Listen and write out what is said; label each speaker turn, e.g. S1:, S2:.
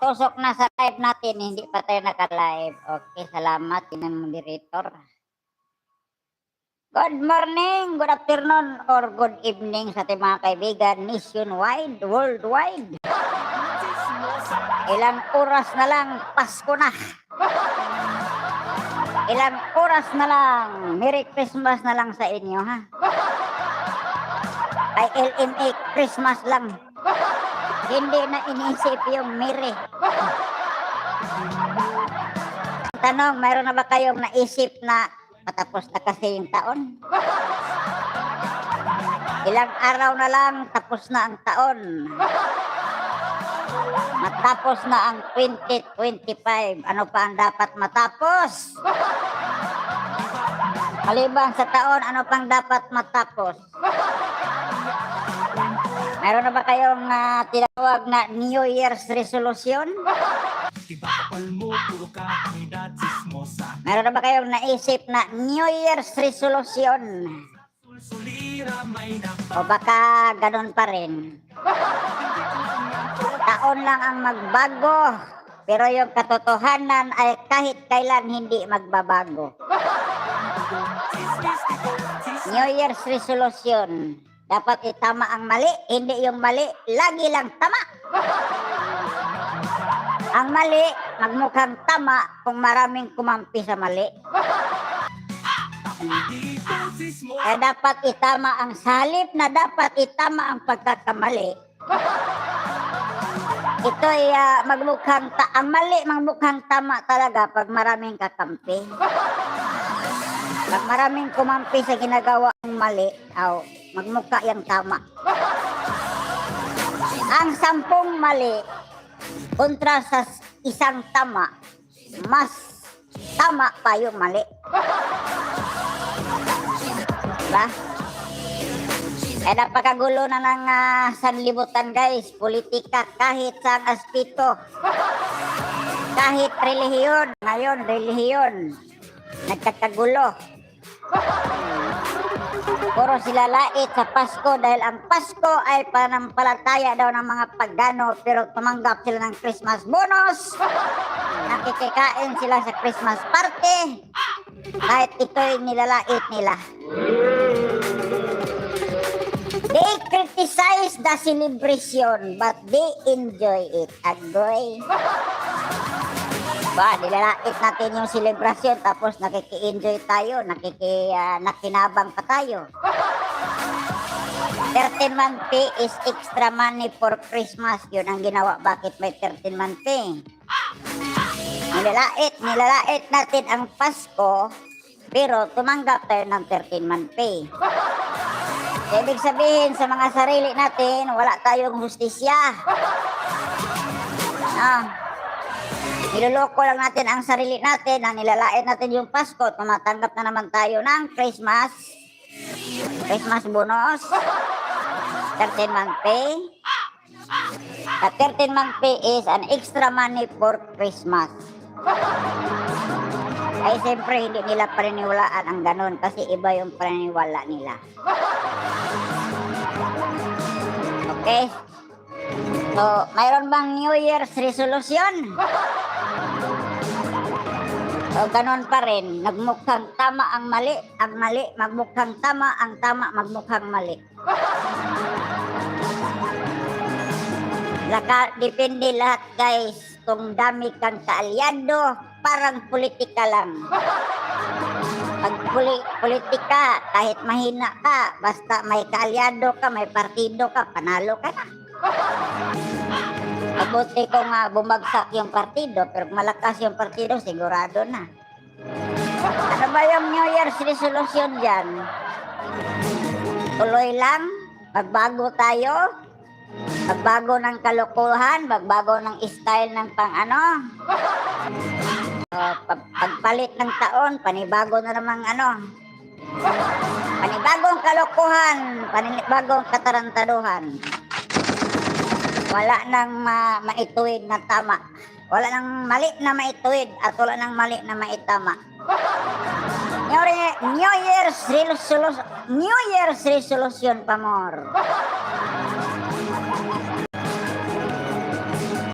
S1: tusok na sa live natin, hindi pa tayo naka-live. Okay, salamat, ng moderator. Good morning, good afternoon, or good evening sa ating mga kaibigan nationwide, worldwide. Ilang oras na lang, Pasko na. Ilang oras na lang, Merry Christmas na lang sa inyo, ha? Ay LMA Christmas lang. Hindi na inisip yung Merry. Tanong, mayroon na ba kayong naisip na patapos na kasi yung taon? Ilang araw na lang, tapos na ang taon. Matapos na ang 2025. Ano pa ang dapat matapos? Maliban sa taon, ano pang dapat matapos? Mayroon na ba kayong tinawag na New Year's resolution? Mayroon na ba kayong naisip na New Year's resolution? O baka ganun pa rin? Taon lang ang magbago, pero yung katotohanan ay kahit kailan hindi magbabago. New Year's resolution. Dapat itama ang mali, hindi yung mali, lagi lang tama. Ang mali, magmukhang tama kung maraming kumampi sa mali. Kaya dapat itama ang salip na dapat itama ang pagkakamali. Ito ay ang mali magmukhang tama talaga pag maraming kakampi. Pag maraming kumampi sa ginagawa ng mali, magmukha yung tama. Ang 10 mali kontra sa isang tama, mas tama pa yung mali. Diba? Eh, napakagulo na ng sanlibutan, guys. Politika, kahit sa aspeto. Kahit relihiyon. Ngayon, relihiyon. Nagkakagulo. Puro sila lait sa Pasko dahil ang Pasko ay panampalataya daw ng mga pagano, pero tumanggap sila ng Christmas bonus. Nakikikain sila sa Christmas party kahit ito'y nilalait nila. They criticize the celebration but they enjoy it. Agoy. Nilalait natin yung celebration tapos nakiki-enjoy tayo, nakinabang pa tayo. 13-month pay is extra money for Christmas. Yun ang ginawa. Bakit may 13-month pay? Nilalait natin ang Pasko, pero tumanggap tayo ng 13-month pay. Ibig sabihin sa mga sarili natin, wala tayong hustisya. Niloloko lang natin ang sarili natin, nilalait natin yung Pasko, tumatanggap na naman tayo ng Christmas bonus, 13-month pay. The 13-month pay is an extra money for Christmas. Ay siyempre hindi nila paniniwalaan ang ganun kasi iba yung paniniwala nila. Okay? So, mayroon bang New Year's resolution? So, ganun pa rin. Nagmukhang tama ang mali magmukhang tama, ang tama magmukhang mali. Depende lahat, guys. Kung dami kang kaalyado, parang politika lang. Pag politika, kahit mahina ka, basta may kaalyado ka, may partido ka, panalo ka na. Mabuti kung bumagsak yung partido, pero malakas yung partido, sigurado na. Ano ba yung New Year's resolution dyan? Tuloy lang, magbago tayo, magbago ng kalokohan, magbago ng style ng pagpalit ng taon, panibago na namang panibagong kalokohan, panibagong katarantaduhan. Wala nang maituwid na tama. Wala nang mali na maituwid at wala nang mali na maitama. New Year's resolution pa more.